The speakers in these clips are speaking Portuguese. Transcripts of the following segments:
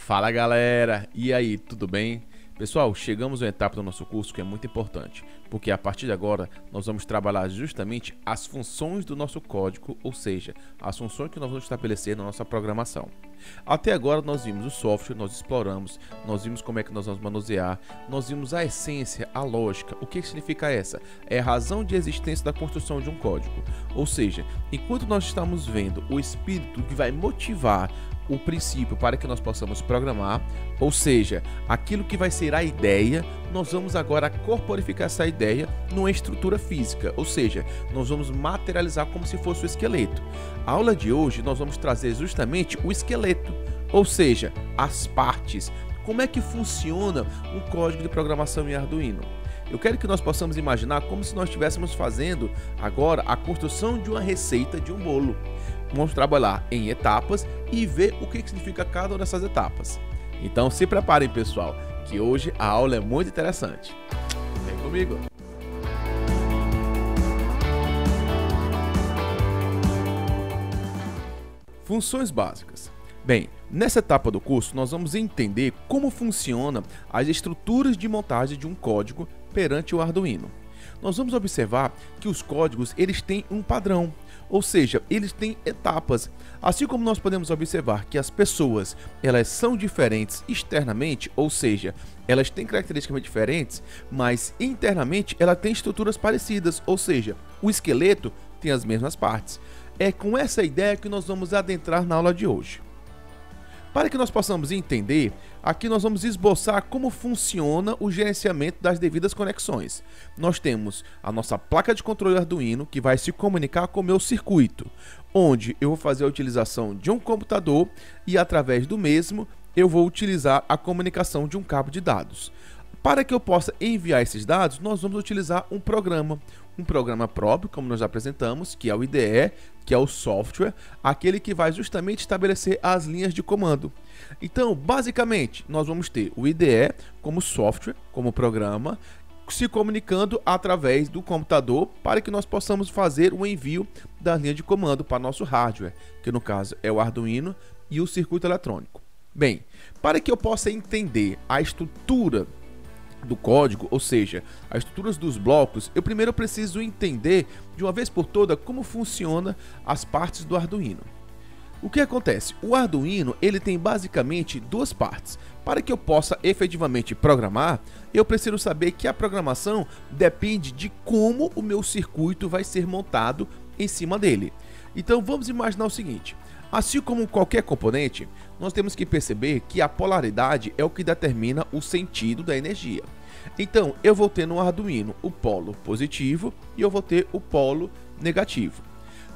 Fala galera, e aí, tudo bem? Pessoal, chegamos a uma etapa do nosso curso que é muito importante, porque a partir de agora nós vamos trabalhar justamente as funções do nosso código, ou seja, as funções que nós vamos estabelecer na nossa programação. Até agora nós vimos o software, nós exploramos, nós vimos como é que nós vamos manusear, nós vimos a essência, a lógica. O que significa essa? É a razão de existência da construção de um código. Ou seja, enquanto nós estamos vendo o espírito que vai motivar o princípio para que nós possamos programar, ou seja, aquilo que vai ser a ideia, nós vamos agora corporificar essa ideia numa estrutura física, ou seja, nós vamos materializar como se fosse o esqueleto. A aula de hoje nós vamos trazer justamente o esqueleto, ou seja, as partes, como é que funciona um código de programação em Arduino. Eu quero que nós possamos imaginar como se nós estivéssemos fazendo agora a construção de uma receita de um bolo. Vamos trabalhar em etapas e ver o que significa cada uma dessas etapas. Então se preparem, pessoal, que hoje a aula é muito interessante. Vem comigo! Funções básicas. Bem, nessa etapa do curso nós vamos entender como funciona as estruturas de montagem de um código perante o Arduino. Nós vamos observar que os códigos eles têm um padrão, ou seja, eles têm etapas. Assim como nós podemos observar que as pessoas elas são diferentes externamente, ou seja, elas têm características diferentes, mas internamente ela tem estruturas parecidas, ou seja, o esqueleto tem as mesmas partes. É com essa ideia que nós vamos adentrar na aula de hoje. Para que nós possamos entender, aqui nós vamos esboçar como funciona o gerenciamento das devidas conexões. Nós temos a nossa placa de controle Arduino, que vai se comunicar com o meu circuito, onde eu vou fazer a utilização de um computador e através do mesmo eu vou utilizar a comunicação de um cabo de dados. Para que eu possa enviar esses dados, nós vamos utilizar um programa próprio, como nós já apresentamos, que é o IDE, que é o software, aquele que vai justamente estabelecer as linhas de comando. Então, basicamente, nós vamos ter o IDE como software, como programa, se comunicando através do computador para que nós possamos fazer o envio da linha de comando para nosso hardware, que no caso é o Arduino e o circuito eletrônico. Bem, para que eu possa entender a estrutura do código, ou seja, as estruturas dos blocos, eu primeiro preciso entender de uma vez por toda como funciona as partes do Arduino. O que acontece? O Arduino ele tem basicamente duas partes. Para que eu possa efetivamente programar, eu preciso saber que a programação depende de como o meu circuito vai ser montado em cima dele. Então vamos imaginar o seguinte: assim como qualquer componente, nós temos que perceber que a polaridade é o que determina o sentido da energia. Então, eu vou ter no Arduino o polo positivo e eu vou ter o polo negativo.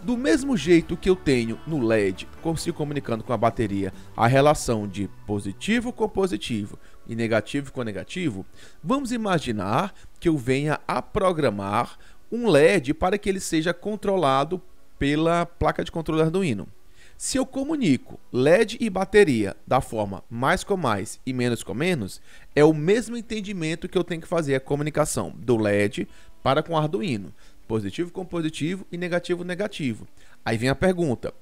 Do mesmo jeito que eu tenho no LED, se comunicando com a bateria, a relação de positivo com positivo e negativo com negativo, vamos imaginar que eu venha a programar um LED para que ele seja controlado pela placa de controle Arduino. Se eu comunico LED e bateria da forma mais com mais e menos com menos, é o mesmo entendimento que eu tenho que fazer a comunicação do LED para com o Arduino. Positivo com positivo e negativo negativo. Aí vem a pergunta: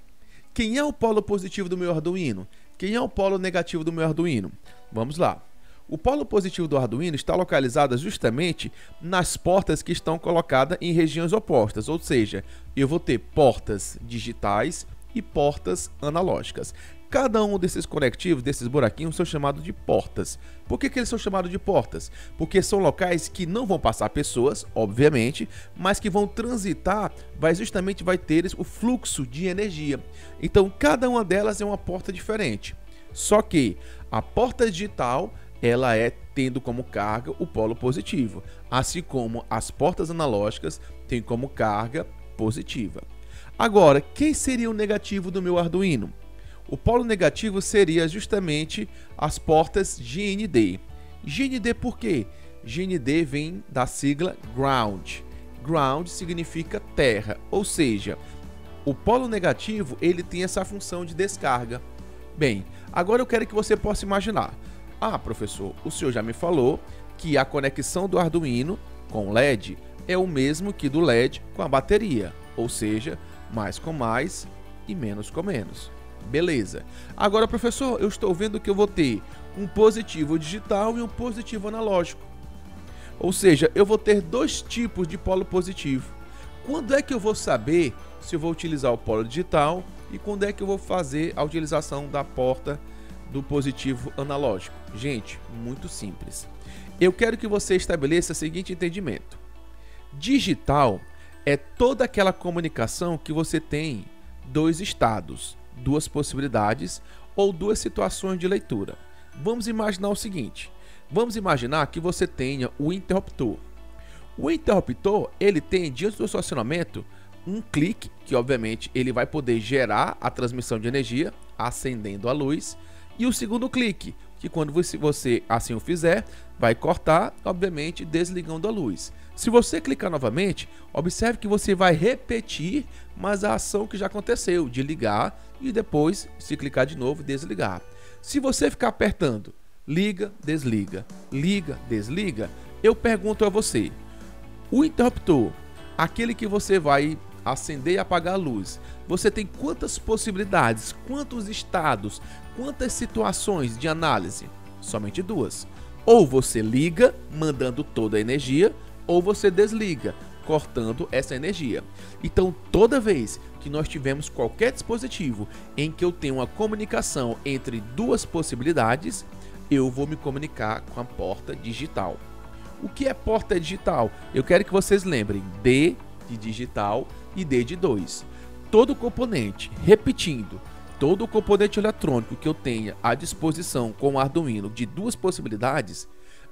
quem é o polo positivo do meu Arduino? Quem é o polo negativo do meu Arduino? Vamos lá. O polo positivo do Arduino está localizado justamente nas portas que estão colocadas em regiões opostas, ou seja, eu vou ter portas digitais e portas analógicas. Cada um desses conectivos, desses buraquinhos, são chamados de portas. Por que eles são chamados de portas? Porque são locais que não vão passar pessoas, obviamente, mas que vão transitar, vai ter o fluxo de energia. Então, cada uma delas é uma porta diferente. Só que a porta digital, ela é tendo como carga o polo positivo, assim como as portas analógicas têm como carga positiva. Agora, quem seria o negativo do meu Arduino? O polo negativo seria justamente as portas GND. GND por quê? GND vem da sigla Ground. Ground significa terra, ou seja, o polo negativo ele tem essa função de descarga. Bem, agora eu quero que você possa imaginar. Ah, professor, o senhor já me falou que a conexão do Arduino com o LED é o mesmo que do LED com a bateria, ou seja, mais com mais e menos com menos. Beleza. Agora, professor, eu estou vendo que eu vou ter um positivo digital e um positivo analógico. Ou seja, eu vou ter dois tipos de polo positivo. Quando é que eu vou saber se eu vou utilizar o polo digital e quando é que eu vou fazer a utilização da porta do positivo analógico? Gente, muito simples. Eu quero que você estabeleça o seguinte entendimento. Digital é toda aquela comunicação que você tem dois estados, duas possibilidades ou duas situações de leitura. Vamos imaginar o seguinte. Vamos imaginar que você tenha o interruptor. O interruptor, ele tem diante do seu acionamento um clique, que obviamente ele vai poder gerar a transmissão de energia, acendendo a luz, e o segundo clique, que quando você assim o fizer, vai cortar, obviamente desligando a luz. Se você clicar novamente, observe que você vai repetir, mas a ação que já aconteceu, de ligar e depois, se clicar de novo, desligar. Se você ficar apertando liga, desliga, eu pergunto a você, o interruptor, aquele que você vai acender e apagar a luz, você tem quantas possibilidades, quantos estados, quantas situações de análise? Somente duas. Ou você liga, mandando toda a energia, ou você desliga, cortando essa energia. Então, toda vez que nós tivermos qualquer dispositivo em que eu tenho uma comunicação entre duas possibilidades, eu vou me comunicar com a porta digital. O que é porta digital? Eu quero que vocês lembrem D de digital e D de 2. Todo componente, repetindo, todo componente eletrônico que eu tenha à disposição com o Arduino de duas possibilidades,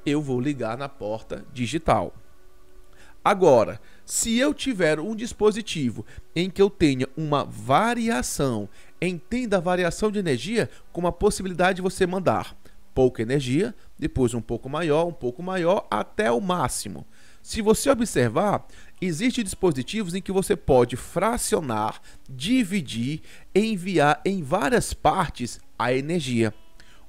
eu vou ligar na porta digital. Agora, se eu tiver um dispositivo em que eu tenha uma variação, entenda a variação de energia como a possibilidade de você mandar pouca energia, depois um pouco maior, até o máximo. Se você observar, existem dispositivos em que você pode fracionar, dividir, enviar em várias partes a energia.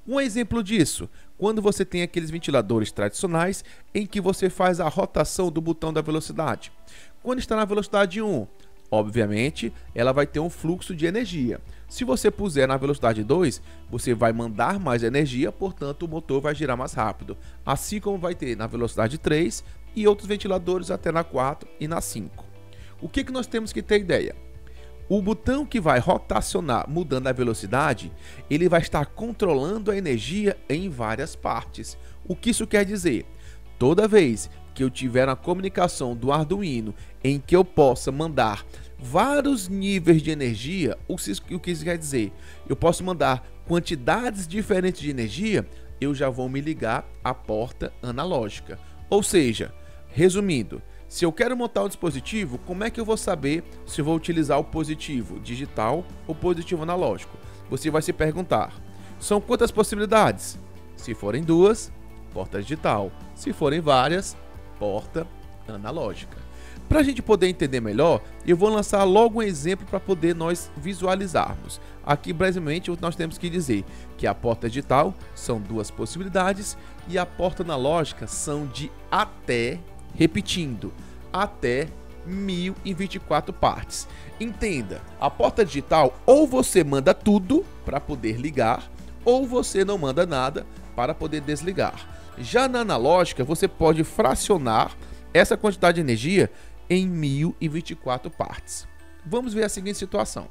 Um exemplo disso, quando você tem aqueles ventiladores tradicionais em que você faz a rotação do botão da velocidade. Quando está na velocidade 1, obviamente, ela vai ter um fluxo de energia. Se você puser na velocidade 2, você vai mandar mais energia, portanto o motor vai girar mais rápido. Assim como vai ter na velocidade 3 e outros ventiladores até na 4 e na 5. O que nós temos que ter ideia? O botão que vai rotacionar mudando a velocidade, ele vai estar controlando a energia em várias partes. O que isso quer dizer? Toda vez que eu tiver uma comunicação do Arduino em que eu possa mandar vários níveis de energia, o que isso quer dizer? Eu posso mandar quantidades diferentes de energia, eu já vou me ligar à porta analógica. Ou seja, resumindo, se eu quero montar um dispositivo, como é que eu vou saber se eu vou utilizar o positivo digital ou positivo analógico? Você vai se perguntar, são quantas possibilidades? Se forem duas, porta digital. Se forem várias, porta analógica. Para a gente poder entender melhor, eu vou lançar logo um exemplo para poder nós visualizarmos. Aqui, brevemente, nós temos que dizer que a porta digital são duas possibilidades e a porta analógica são de até, repetindo, até 1024 partes. Entenda, a porta digital ou você manda tudo para poder ligar, ou você não manda nada para poder desligar. Já na analógica, você pode fracionar essa quantidade de energia em 1024 partes. Vamos ver a seguinte situação.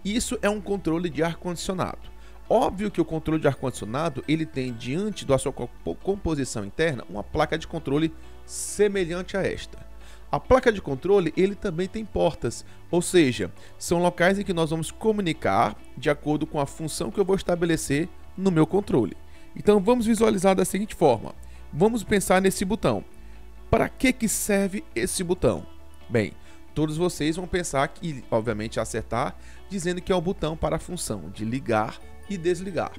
Isso é um controle de ar-condicionado. Óbvio que o controle de ar-condicionado, ele tem diante da sua composição interna uma placa de controle semelhante a esta. A placa de controle, ele também tem portas, ou seja, são locais em que nós vamos comunicar de acordo com a função que eu vou estabelecer no meu controle. Então vamos visualizar da seguinte forma. Vamos pensar nesse botão. Para que serve esse botão? Bem, todos vocês vão pensar que, obviamente, acertar, dizendo que é o botão para a função de ligar e desligar.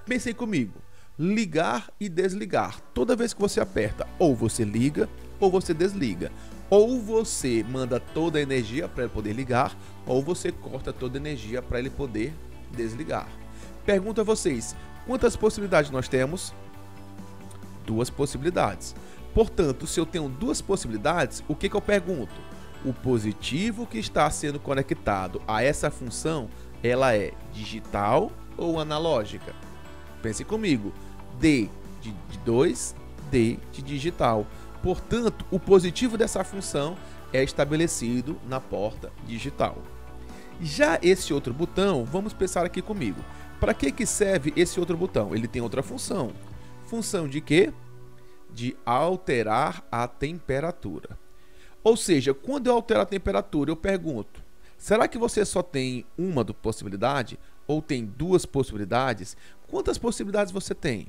Pensem comigo, ligar e desligar. Toda vez que você aperta, ou você liga, ou você desliga. Ou você manda toda a energia para ele poder ligar, ou você corta toda a energia para ele poder desligar. Pergunto a vocês, quantas possibilidades nós temos? Duas possibilidades. Portanto, se eu tenho duas possibilidades, o que eu pergunto? O positivo que está sendo conectado a essa função ela é digital ou analógica? Pense comigo, D de 2, D de digital. Portanto, o positivo dessa função é estabelecido na porta digital. Já esse outro botão, vamos pensar aqui comigo. Para que serve esse outro botão? Ele tem outra função. Função de quê? De alterar a temperatura. Ou seja, quando eu altero a temperatura, eu pergunto, será que você só tem uma possibilidade? Ou tem duas possibilidades? Quantas possibilidades você tem?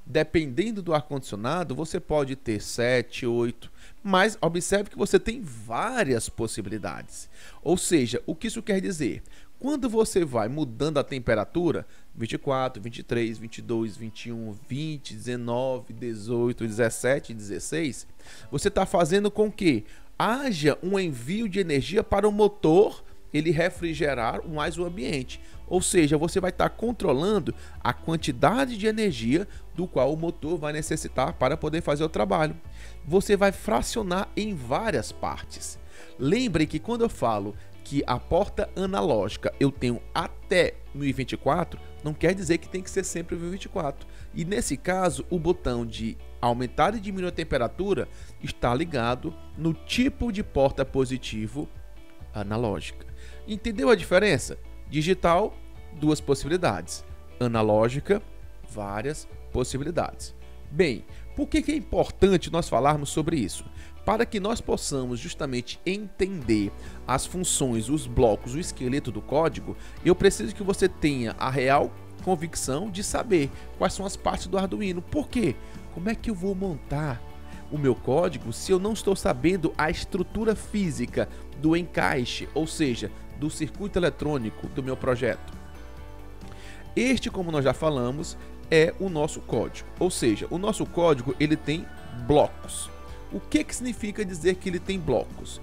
Dependendo do ar-condicionado, você pode ter 7, 8, mas observe que você tem várias possibilidades. Ou seja, o que isso quer dizer? Quando você vai mudando a temperatura, 24, 23, 22, 21, 20, 19, 18, 17, 16, você está fazendo com que haja um envio de energia para o motor ele refrigerar mais o ambiente. Ou seja, você vai estar controlando a quantidade de energia do qual o motor vai necessitar para poder fazer o trabalho. Você vai fracionar em várias partes. Lembre que quando eu falo que a porta analógica eu tenho até 1024, não quer dizer que tem que ser sempre 1024. E nesse caso, o botão de aumentar e diminuir a temperatura está ligado no tipo de porta positivo analógica. Entendeu a diferença? Digital, duas possibilidades. Analógica, várias possibilidades. Bem, por que é importante nós falarmos sobre isso? Para que nós possamos justamente entender as funções, os blocos, o esqueleto do código, eu preciso que você tenha a real convicção de saber quais são as partes do Arduino. Por quê? Como é que eu vou montar o meu código se eu não estou sabendo a estrutura física do encaixe, ou seja, do circuito eletrônico do meu projeto? Este, como nós já falamos, é o nosso código, ou seja, o nosso código ele tem blocos. O que significa dizer que ele tem blocos?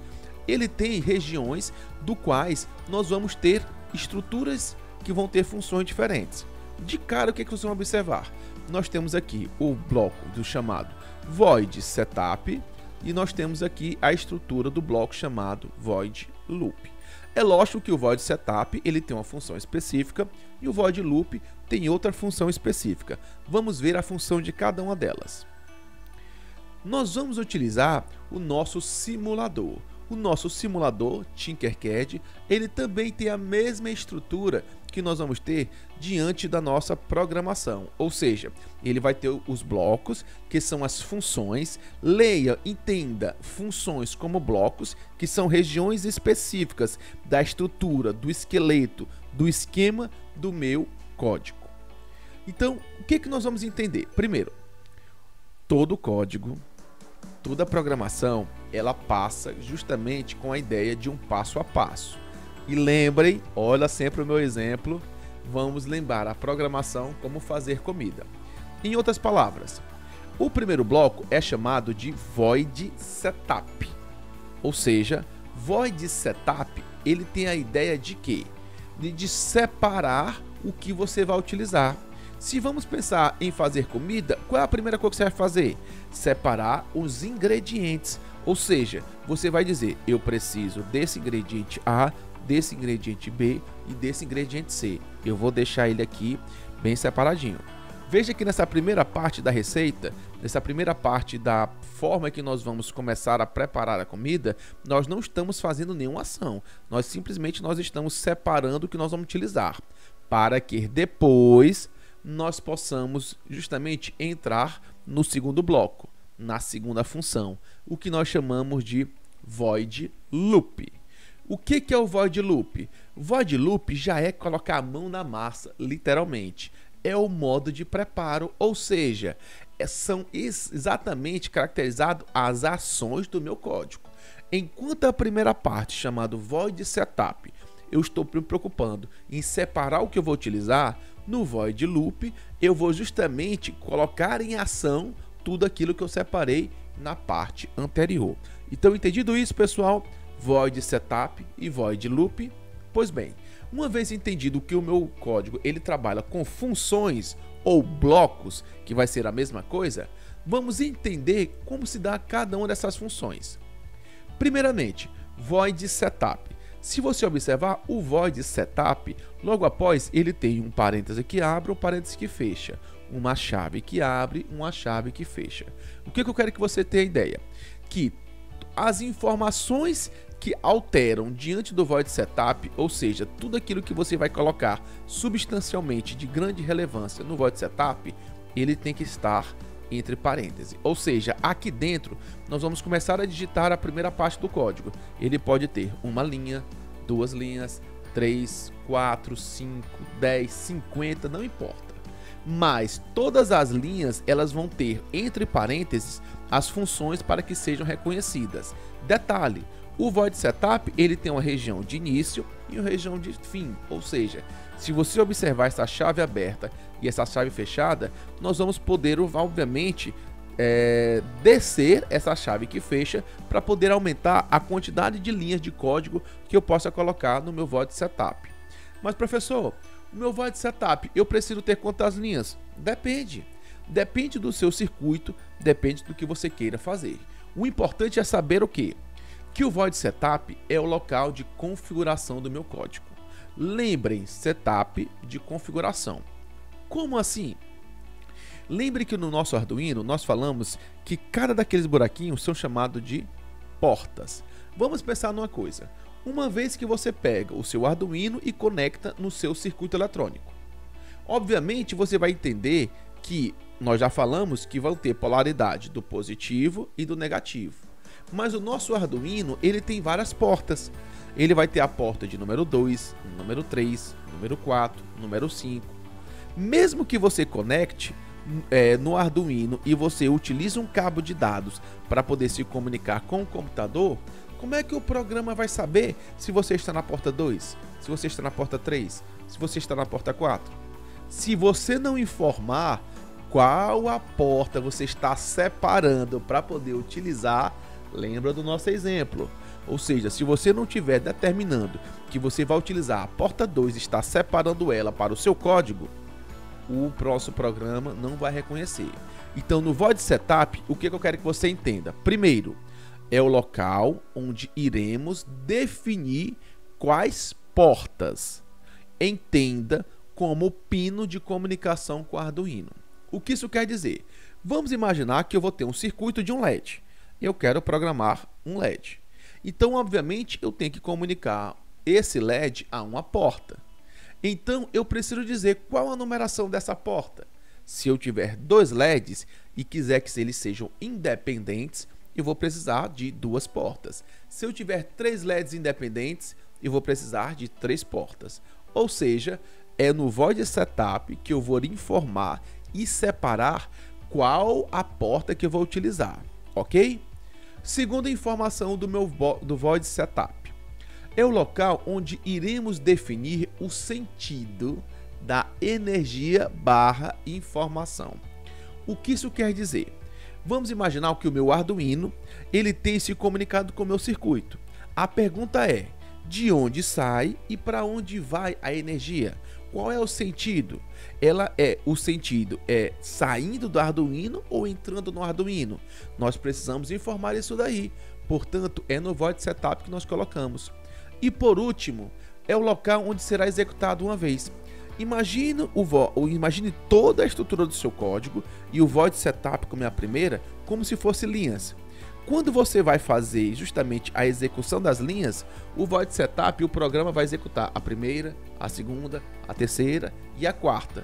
Ele tem regiões do quais nós vamos ter estruturas que vão ter funções diferentes. De cara, o que vocês vão observar? Nós temos aqui o bloco do chamado void setup e nós temos aqui a estrutura do bloco chamado void loop. É lógico que o void setup ele tem uma função específica e o void loop tem outra função específica. Vamos ver a função de cada uma delas. Nós vamos utilizar o nosso simulador. O nosso simulador Tinkercad, ele também tem a mesma estrutura que nós vamos ter diante da nossa programação. Ou seja, ele vai ter os blocos, que são as funções. Leia, entenda, funções como blocos, que são regiões específicas da estrutura, do esqueleto, do esquema do meu código. Então, o que nós vamos entender? Primeiro, todo código, toda programação, ela passa justamente com a ideia de um passo a passo. E lembrem, olha sempre o meu exemplo, vamos lembrar a programação como fazer comida. Em outras palavras, o primeiro bloco é chamado de void setup. Ou seja, void setup, ele tem a ideia de quê? De separar o que você vai utilizar. Se vamos pensar em fazer comida, qual é a primeira coisa que você vai fazer? Separar os ingredientes. Ou seja, você vai dizer, eu preciso desse ingrediente A, desse ingrediente B e desse ingrediente C. Eu vou deixar ele aqui bem separadinho. Veja que nessa primeira parte da receita, nessa primeira parte da forma que nós vamos começar a preparar a comida, nós não estamos fazendo nenhuma ação. Nós simplesmente estamos separando o que nós vamos utilizar, para que depois nós possamos justamente entrar no segundo bloco, na segunda função, o que nós chamamos de void loop. O que é o void loop? Void loop já é colocar a mão na massa, literalmente. É o modo de preparo, ou seja, são exatamente caracterizadas as ações do meu código. Enquanto a primeira parte, chamada void setup, eu estou me preocupando em separar o que eu vou utilizar, no void loop eu vou justamente colocar em ação tudo aquilo que eu separei na parte anterior. Então, entendido isso, pessoal, void setup e void loop, pois bem, uma vez entendido que o meu código ele trabalha com funções ou blocos, que vai ser a mesma coisa, vamos entender como se dá cada uma dessas funções. Primeiramente, void setup. Se você observar, o void setup, logo após ele tem um parêntese que abre, um parêntese que fecha, uma chave que abre, uma chave que fecha. O que eu quero que você tenha ideia? Que as informações que alteram diante do void setup, ou seja, tudo aquilo que você vai colocar substancialmente de grande relevância no void setup, ele tem que estar entre parênteses. Ou seja, aqui dentro nós vamos começar a digitar a primeira parte do código. Ele pode ter uma linha, duas linhas, 3, 4, 5, 10, 50, não importa. Mas todas as linhas elas vão ter entre parênteses as funções para que sejam reconhecidas. Detalhe, o void setup ele tem uma região de início e uma região de fim, ou seja, se você observar essa chave aberta e essa chave fechada, nós vamos poder, obviamente, descer essa chave que fecha para poder aumentar a quantidade de linhas de código que eu possa colocar no meu void setup. Mas professor, o meu void setup, eu preciso ter quantas linhas? Depende. Depende do seu circuito, depende do que você queira fazer. O importante é saber o quê? Que o void setup é o local de configuração do meu código. Lembrem, setup de configuração. Como assim? Lembre que no nosso Arduino nós falamos que cada daqueles buraquinhos são chamados de portas. Vamos pensar numa coisa. Uma vez que você pega o seu Arduino e conecta no seu circuito eletrônico, obviamente você vai entender que nós já falamos que vão ter polaridade do positivo e do negativo. Mas o nosso Arduino, ele tem várias portas. Ele vai ter a porta de número 2, número 3, número 4, número 5. Mesmo que você conecte no Arduino e você utilize um cabo de dados para poder se comunicar com o computador, como é que o programa vai saber se você está na porta 2, se você está na porta 3, se você está na porta 4? Se você não informar qual a porta você está separando para poder utilizar, lembra do nosso exemplo. Ou seja, se você não estiver determinando que você vai utilizar a porta 2 e está separando ela para o seu código, o próximo programa não vai reconhecer. Então, no void setup, o que eu quero que você entenda? Primeiro, é o local onde iremos definir quais portas. Entenda como pino de comunicação com o Arduino. O que isso quer dizer? Vamos imaginar que eu vou ter um circuito de um LED. Eu quero programar um LED. Então, obviamente, eu tenho que comunicar esse LED a uma porta. Então, eu preciso dizer qual a numeração dessa porta. Se eu tiver dois LEDs e quiser que eles sejam independentes, eu vou precisar de duas portas. Se eu tiver três LEDs independentes, eu vou precisar de três portas. Ou seja, é no void setup que eu vou informar e separar qual a porta que eu vou utilizar, ok? Segunda informação do void setup. É o local onde iremos definir o sentido da energia barra informação. O que isso quer dizer? Vamos imaginar que o meu Arduino ele tem se comunicado com o meu circuito. A pergunta é, de onde sai e para onde vai a energia? Qual é o sentido? O sentido é saindo do Arduino ou entrando no Arduino? Nós precisamos informar isso daí. Portanto, é no void setup que nós colocamos. E por último, é o local onde será executado uma vez. Imagine toda a estrutura do seu código e o void setup como é a primeira, como se fosse linhas. Quando você vai fazer justamente a execução das linhas, o void setup, o programa vai executar a primeira, a segunda, a terceira e a quarta.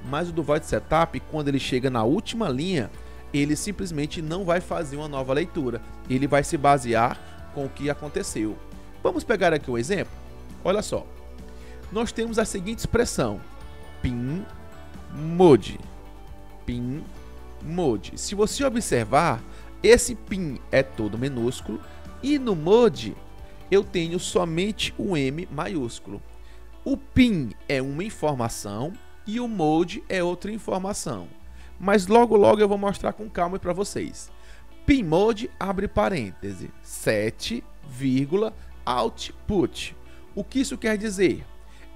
Mas o do void setup, quando ele chega na última linha, ele simplesmente não vai fazer uma nova leitura. Ele vai se basear com o que aconteceu. Vamos pegar aqui um exemplo? Olha só. Nós temos a seguinte expressão: pin mode. Pin mode. Se você observar, esse pin é todo minúsculo e no mode eu tenho somente o M maiúsculo. O pin é uma informação e o mode é outra informação. Mas logo eu vou mostrar com calma para vocês. Pin mode abre parêntese 7, output. O que isso quer dizer?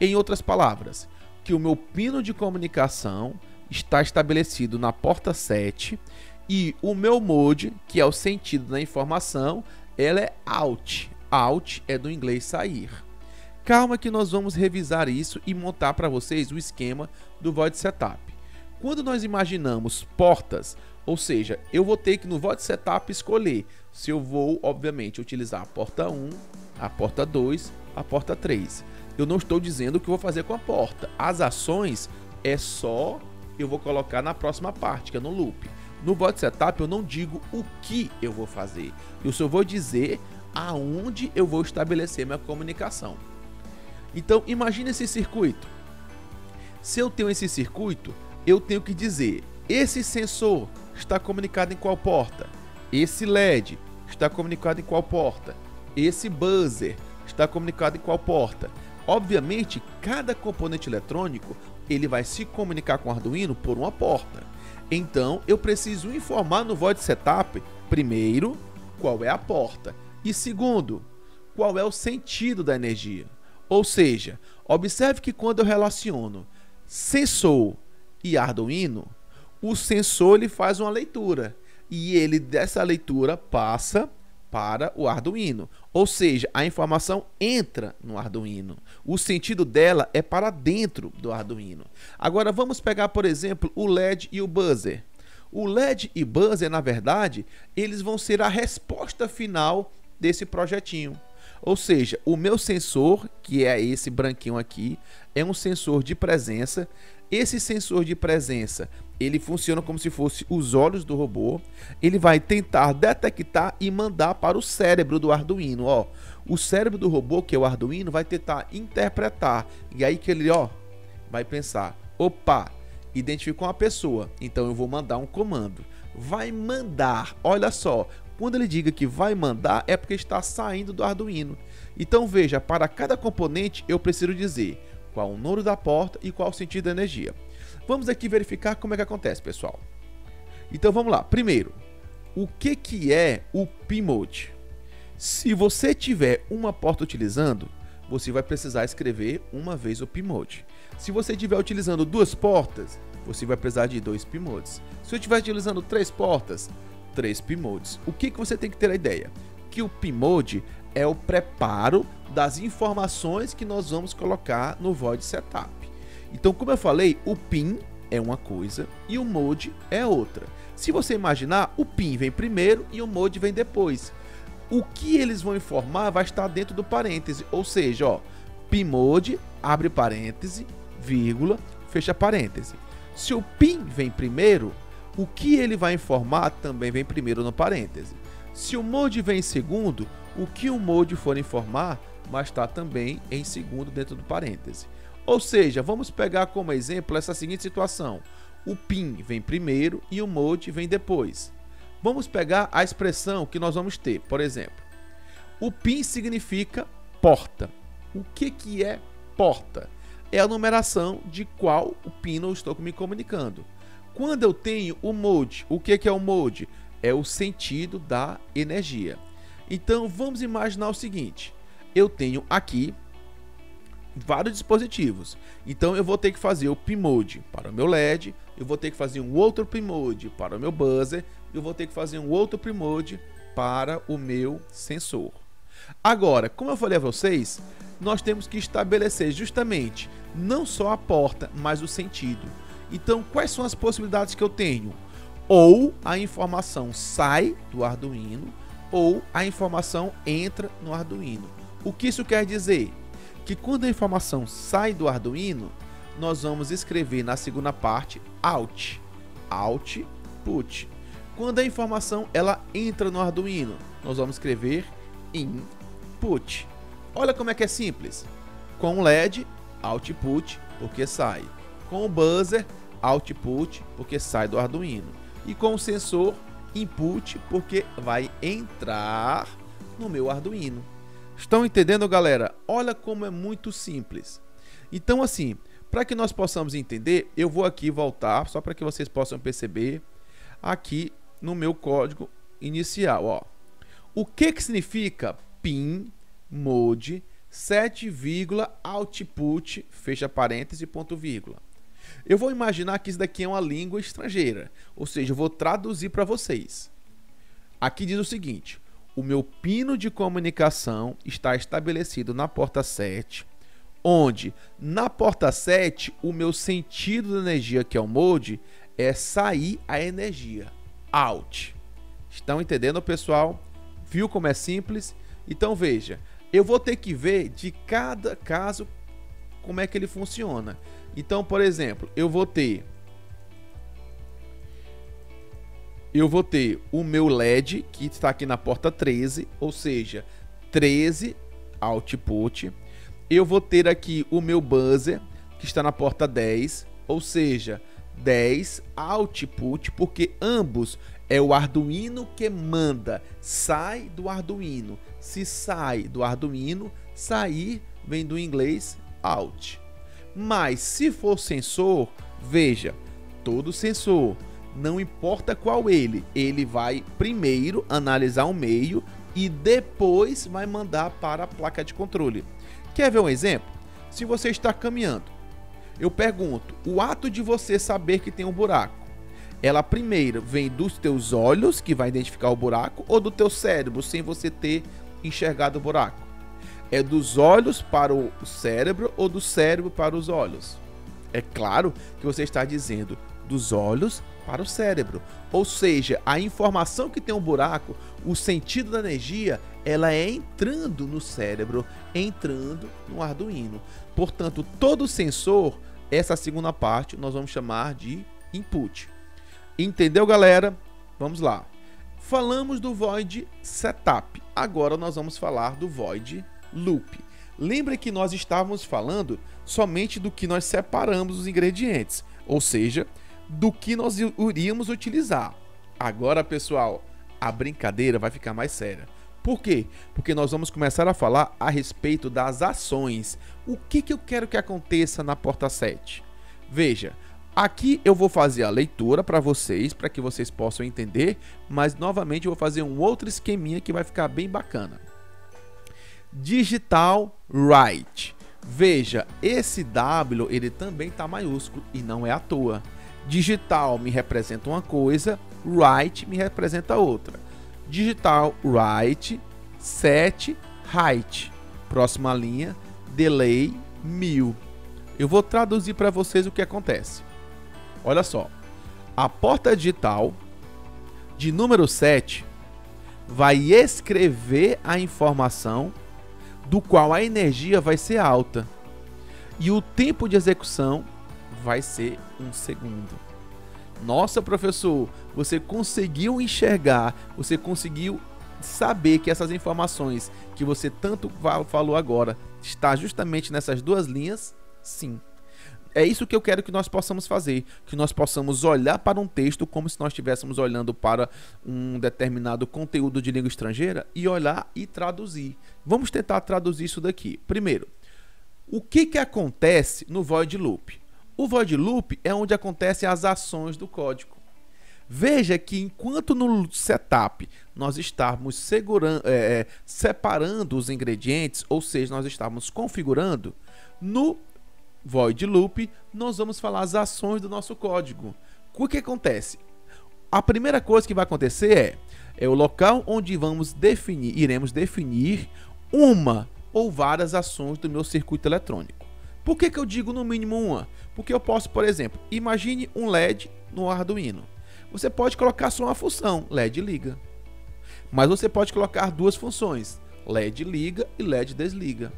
Em outras palavras, que o meu pino de comunicação está estabelecido na porta 7 e o meu mode, que é o sentido da informação, ela é out. Out é do inglês sair. Calma que nós vamos revisar isso e montar para vocês o esquema do Void Setup. Quando nós imaginamos portas, ou seja, eu vou ter que no Void Setup escolher se eu vou, obviamente, utilizar a porta 1, a porta 2, a porta 3. Eu não estou dizendo o que eu vou fazer com a porta. As ações é só eu vou colocar na próxima parte, que é no loop. No Void Setup eu não digo o que eu vou fazer. Eu só vou dizer aonde eu vou estabelecer minha comunicação. Então, imagine esse circuito. Se eu tenho esse circuito, eu tenho que dizer, esse sensor está comunicado em qual porta? Esse LED está comunicado em qual porta? Esse buzzer está comunicado em qual porta? Obviamente, cada componente eletrônico, ele vai se comunicar com o Arduino por uma porta. Então, eu preciso informar no Void Setup, primeiro, qual é a porta. E segundo, qual é o sentido da energia. Ou seja, observe que quando eu relaciono sensor e Arduino, o sensor ele faz uma leitura e ele dessa leitura passa para o Arduino, ou seja, a informação entra no Arduino, o sentido dela é para dentro do Arduino. Agora vamos pegar, por exemplo, o LED e o buzzer. O LED e buzzer, na verdade, eles vão ser a resposta final desse projetinho. Ou seja, o meu sensor, que é esse branquinho aqui, é um sensor de presença. Esse sensor de presença, ele funciona como se fosse os olhos do robô. Ele vai tentar detectar e mandar para o cérebro do Arduino. Ó, o cérebro do robô, que é o Arduino, vai tentar interpretar. E aí que ele vai pensar, opa, identificou uma pessoa, então eu vou mandar um comando. Vai mandar, olha só. Quando ele diga que vai mandar, é porque está saindo do Arduino. Então veja, para cada componente eu preciso dizer qual o número da porta e qual o sentido da energia. Vamos aqui verificar como é que acontece, pessoal. Então vamos lá. Primeiro, o que é o P-Mode? Se você tiver uma porta utilizando, você vai precisar escrever uma vez o P-Mode. Se você estiver utilizando duas portas, você vai precisar de dois P-Modes. Se eu estiver utilizando três portas, 3 P-Modes. O que você tem que ter a ideia? Que o P-Mode é o preparo das informações que nós vamos colocar no Void Setup. Então, como eu falei, o PIN é uma coisa e o Mode é outra. Se você imaginar, o PIN vem primeiro e o Mode vem depois. O que eles vão informar vai estar dentro do parêntese, ou seja, ó, P-Mode, abre parêntese, vírgula, fecha parêntese. Se o PIN vem primeiro, o que ele vai informar também vem primeiro no parêntese. Se o Mode vem em segundo, o que o Mode for informar vai estar também em segundo dentro do parêntese. Ou seja, vamos pegar como exemplo essa seguinte situação. O PIN vem primeiro e o Mode vem depois. Vamos pegar a expressão que nós vamos ter. Por exemplo, o PIN significa porta. O que é porta? É a numeração de qual o PIN eu estou me comunicando. Quando eu tenho o Mode, o que é o Mode? É o sentido da energia. Então vamos imaginar o seguinte, eu tenho aqui vários dispositivos, então eu vou ter que fazer o P-Mode para o meu LED, eu vou ter que fazer um outro P-Mode para o meu buzzer, eu vou ter que fazer um outro P-Mode para o meu sensor. Agora, como eu falei a vocês, nós temos que estabelecer justamente não só a porta, mas o sentido. Então, quais são as possibilidades que eu tenho? Ou a informação sai do Arduino, ou a informação entra no Arduino. O que isso quer dizer? Que quando a informação sai do Arduino, nós vamos escrever na segunda parte out, output. Quando a informação ela entra no Arduino, nós vamos escrever input. Olha como é que é simples. Com o LED, output, porque sai. Com o buzzer, output, porque sai do Arduino. E com o sensor, input, porque vai entrar no meu Arduino. Estão entendendo, galera? Olha como é muito simples. Então, assim, para que nós possamos entender, eu vou aqui voltar, só para que vocês possam perceber, aqui no meu código inicial. Ó. O que significa PIN, Mode, set, output, fecha parêntese, ponto, vírgula. Eu vou imaginar que isso daqui é uma língua estrangeira, ou seja, eu vou traduzir para vocês. Aqui diz o seguinte, o meu pino de comunicação está estabelecido na porta 7, onde na porta 7 o meu sentido da energia, que é o mode, é sair a energia, out. Estão entendendo, pessoal? Viu como é simples? Então veja, eu vou ter que ver de cada caso como é que ele funciona. Então, por exemplo, eu vou ter o meu LED, que está aqui na porta 13, ou seja, 13 output. Eu vou ter aqui o meu buzzer, que está na porta 10, ou seja, 10 output, porque ambos é o Arduino que manda, sai do Arduino. Se sai do Arduino, sair vem do inglês out. Mas se for sensor, veja, todo sensor, não importa qual ele vai primeiro analisar o meio e depois vai mandar para a placa de controle. Quer ver um exemplo? Se você está caminhando, eu pergunto, o ato de você saber que tem um buraco, ela primeiro vem dos teus olhos, que vai identificar o buraco, ou do teu cérebro, sem você ter enxergado o buraco? É dos olhos para o cérebro ou do cérebro para os olhos? É claro que você está dizendo dos olhos para o cérebro. Ou seja, a informação que tem um buraco, o sentido da energia, ela é entrando no cérebro, entrando no Arduino. Portanto, todo sensor, essa segunda parte, nós vamos chamar de input. Entendeu, galera? Vamos lá. Falamos do void setup. Agora nós vamos falar do void loop. Lembre que nós estávamos falando somente do que nós separamos os ingredientes, ou seja, do que nós iríamos utilizar. Agora, pessoal, a brincadeira vai ficar mais séria. Por quê? Porque nós vamos começar a falar a respeito das ações. O que eu quero que aconteça na porta 7? Veja, aqui eu vou fazer a leitura para que vocês possam entender, mas novamente eu vou fazer um outro esqueminha que vai ficar bem bacana. Digital write. Veja, esse W ele também está maiúsculo e não é à toa. Digital me representa uma coisa, write me representa outra. Digital write, set height. Próxima linha, delay 1000. Eu vou traduzir para vocês o que acontece. Olha só, a porta digital de número 7 vai escrever a informação do qual a energia vai ser alta e o tempo de execução vai ser 1 segundo. Nossa, professor, você conseguiu enxergar, você conseguiu saber que essas informações que você tanto falou agora está justamente nessas duas linhas? Sim. É isso que eu quero que nós possamos fazer, que nós possamos olhar para um texto como se nós estivéssemos olhando para um determinado conteúdo de língua estrangeira e olhar e traduzir. Vamos tentar traduzir isso daqui. Primeiro, o que acontece no void loop? O void loop é onde acontecem as ações do código. Veja que enquanto no setup nós estávamos separando os ingredientes, ou seja, nós estávamos configurando, no void loop nós vamos falar as ações do nosso código. O que acontece? A primeira coisa que vai acontecer é o local onde iremos definir uma ou várias ações do meu circuito eletrônico. Por que eu digo no mínimo uma? Porque eu posso, por exemplo, imagine um LED no Arduino. Você pode colocar só uma função, LED liga. Mas você pode colocar duas funções, LED liga e LED desliga.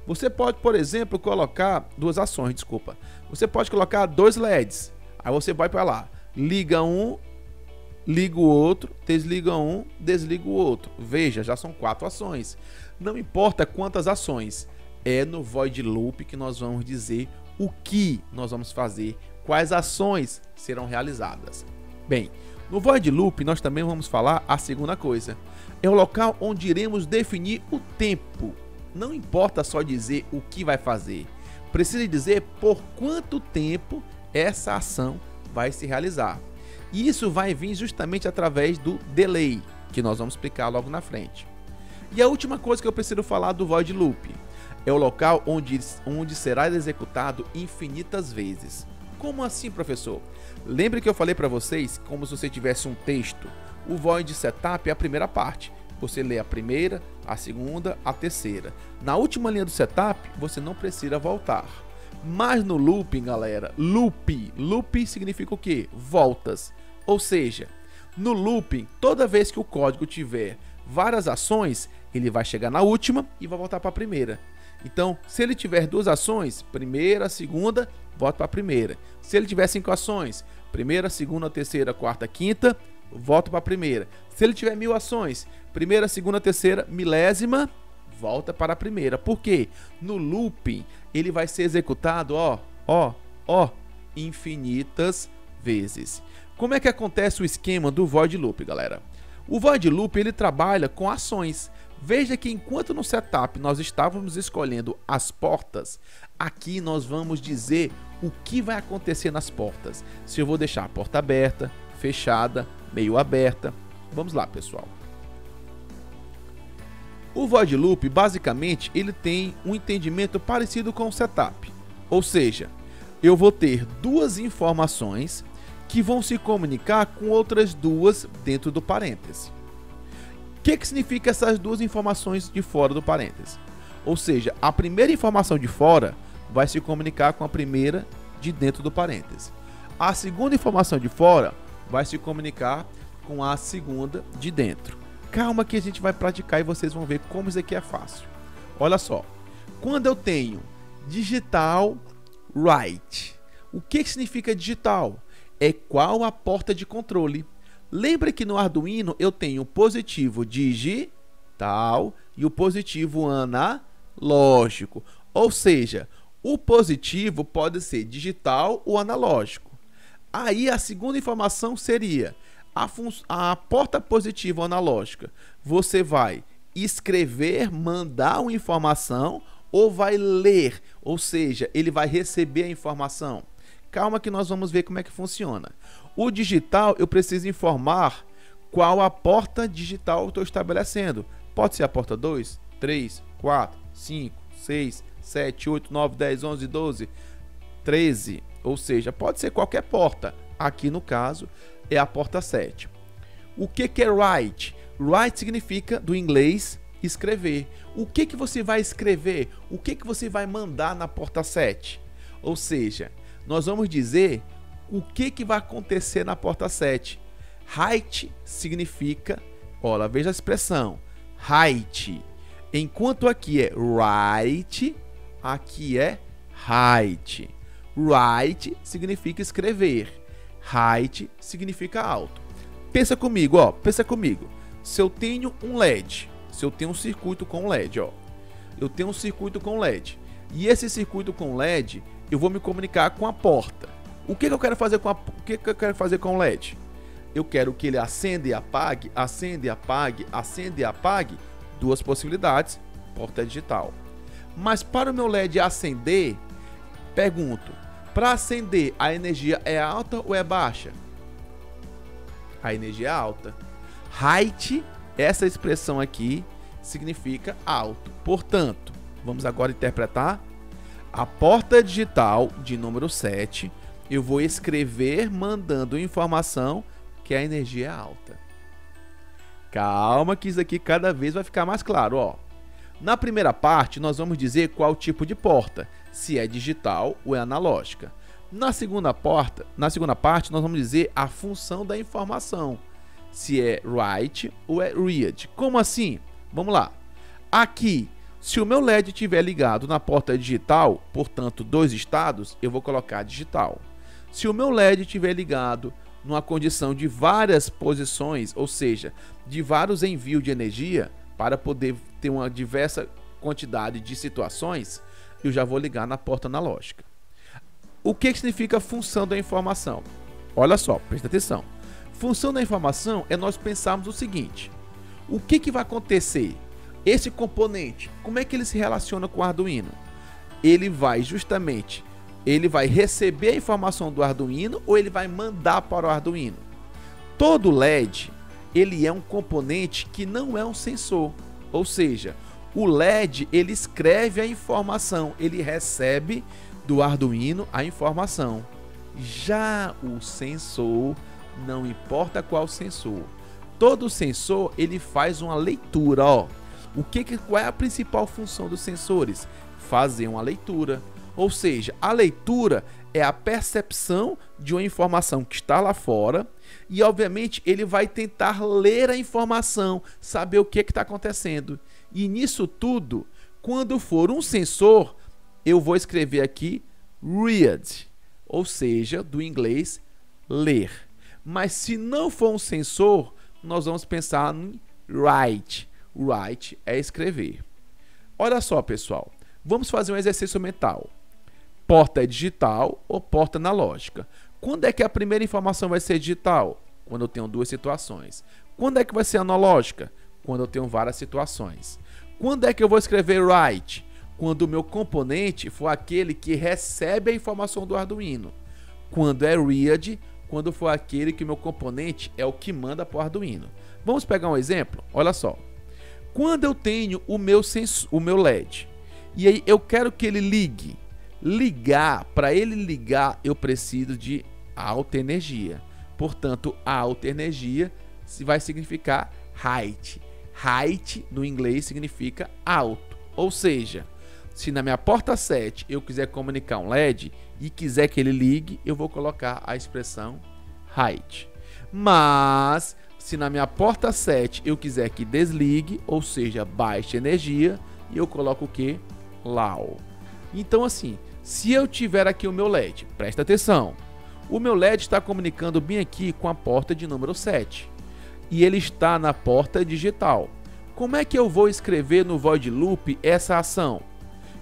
Você pode, por exemplo, colocar duas ações, desculpa. Você pode colocar dois LEDs. Aí você vai para lá, liga um, liga o outro, desliga um, desliga o outro. Veja, já são 4 ações. Não importa quantas ações, é no void loop que nós vamos dizer o que nós vamos fazer, quais ações serão realizadas. Bem, no void loop nós também vamos falar a segunda coisa. É o local onde iremos definir o tempo. Não importa só dizer o que vai fazer, precisa dizer por quanto tempo essa ação vai se realizar. E isso vai vir justamente através do delay, que nós vamos explicar logo na frente. E a última coisa que eu preciso falar do void loop é o local onde será executado infinitas vezes. Como assim, professor? Lembre que eu falei para vocês como se você tivesse um texto. O void setup é a primeira parte, Você lê a primeira, a segunda, a terceira. Na última linha do setup, você não precisa voltar. Mas no looping, galera, loop significa o quê? Voltas. Ou seja, no looping, toda vez que o código tiver várias ações, ele vai chegar na última e vai voltar para a primeira. Então, se ele tiver duas ações, primeira, segunda, volta para a primeira. Se ele tiver 5 ações, primeira, segunda, terceira, quarta, quinta, volta para a primeira. Se ele tiver 1000 ações, primeira, segunda, terceira, milésima, volta para a primeira. Por quê? No looping, ele vai ser executado, infinitas vezes. Como é que acontece o esquema do void loop, galera? O void loop, ele trabalha com ações. Veja que enquanto no setup nós estávamos escolhendo as portas, aqui nós vamos dizer o que vai acontecer nas portas. Se eu vou deixar a porta aberta, fechada, meio aberta. Vamos lá, pessoal. O void loop, basicamente, ele tem um entendimento parecido com o setup. Ou seja, eu vou ter duas informações que vão se comunicar com outras duas dentro do parêntese. O que significa essas duas informações de fora do parêntese? Ou seja, a primeira informação de fora vai se comunicar com a primeira de dentro do parêntese. A segunda informação de fora vai se comunicar com a segunda de dentro. Calma que a gente vai praticar e vocês vão ver como isso aqui é fácil. Olha só, quando eu tenho digital write, o que significa digital? É qual a porta de controle. Lembra que no Arduino eu tenho o positivo digital e o positivo analógico. Ou seja, o positivo pode ser digital ou analógico. Aí a segunda informação seria a porta positiva ou analógica. Você vai escrever, mandar uma informação ou vai ler, ou seja, ele vai receber a informação. Calma que nós vamos ver como é que funciona. O digital, eu preciso informar qual a porta digital eu estou estabelecendo. Pode ser a porta 2, 3, 4, 5, 6, 7, 8, 9, 10, 11, 12, 13. Ou seja, pode ser qualquer porta. Aqui no caso é a porta 7. O que é write? Write significa, do inglês, escrever. O que você vai escrever? O que você vai mandar na porta 7? Ou seja, nós vamos dizer o que vai acontecer na porta 7. Write significa, olha, veja a expressão, write. Enquanto aqui é write, aqui é write. Write significa escrever. Write significa alto. Pensa comigo, pensa comigo. Se eu tenho um LED, se eu tenho um circuito com LED, eu tenho um circuito com LED. E esse circuito com LED, eu vou me comunicar com a porta. O que eu quero fazer com o LED? Eu quero que ele acenda e apague, acenda e apague, acenda e apague. Duas possibilidades, porta digital. Mas para o meu LED acender, pergunto, para acender a energia é alta ou é baixa? A energia é alta. Height, essa expressão aqui, significa alto. Portanto, vamos agora interpretar. A porta digital de número 7, eu vou escrever mandando informação que a energia é alta. Calma que isso aqui cada vez vai ficar mais claro, Na primeira parte, nós vamos dizer qual tipo de porta, se é digital ou é analógica. Na segunda parte, nós vamos dizer a função da informação, se é write ou é read. Como assim? Vamos lá. Aqui, se o meu LED estiver ligado na porta digital, portanto, 2 estados, eu vou colocar digital. Se o meu LED estiver ligado numa condição de várias posições, ou seja, de vários envios de energia, para poder ter uma diversa quantidade de situações, eu já vou ligar na porta analógica. O que significa função da informação? Olha só, presta atenção. Função da informação é nós pensarmos o seguinte: o que vai acontecer? Esse componente, como é que ele se relaciona com o Arduino? Ele vai receber a informação do Arduino ou ele vai mandar para o Arduino? Todo LED, ele é um componente que não é um sensor. Ou seja, o LED, ele escreve a informação, ele recebe do Arduino a informação. Já o sensor, não importa qual sensor, todo sensor ele faz uma leitura, ó. Qual é a principal função dos sensores? Fazer uma leitura. Ou seja, a leitura é a percepção de uma informação que está lá fora e, obviamente, ele vai tentar ler a informação, saber o que está acontecendo. E nisso tudo, quando for um sensor, eu vou escrever aqui read, ou seja, do inglês ler. Mas se não for um sensor, nós vamos pensar em write. Write é escrever. Olha só, pessoal, vamos fazer um exercício mental. Porta é digital ou porta analógica? Quando é que a primeira informação vai ser digital? Quando eu tenho duas situações. Quando é que vai ser analógica? Quando eu tenho várias situações. Quando é que eu vou escrever write? Quando o meu componente for aquele que recebe a informação do Arduino. Quando é read, quando for aquele que o meu componente é o que manda para o Arduino. Vamos pegar um exemplo? Olha só. Quando eu tenho o meu LED, e aí eu quero que ele ligue. Para ele ligar, eu preciso de alta energia. Portanto, a alta energia vai significar height. Height, no inglês, significa alto. Ou seja, se na minha porta 7 eu quiser comunicar um LED e quiser que ele ligue, eu vou colocar a expressão height. Mas, se na minha porta 7 eu quiser que desligue, ou seja, baixe energia, eu coloco o que? Low. Então, assim, se eu tiver aqui o meu LED, presta atenção, o meu LED está comunicando bem aqui com a porta de número 7 e ele está na porta digital. Como é que eu vou escrever no void loop essa ação?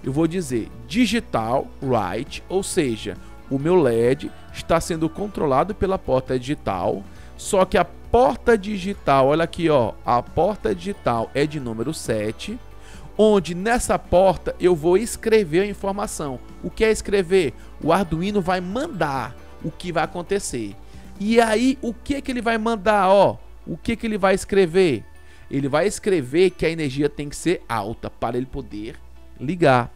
Eu vou dizer digital write, ou seja, o meu LED está sendo controlado pela porta digital, só que a porta digital, olha aqui, ó, a porta digital é de número 7, onde nessa porta eu vou escrever a informação. O que é escrever? O Arduino vai mandar o que vai acontecer. E aí, o que ele vai mandar, ó? O que ele vai escrever? Ele vai escrever que a energia tem que ser alta para ele poder ligar.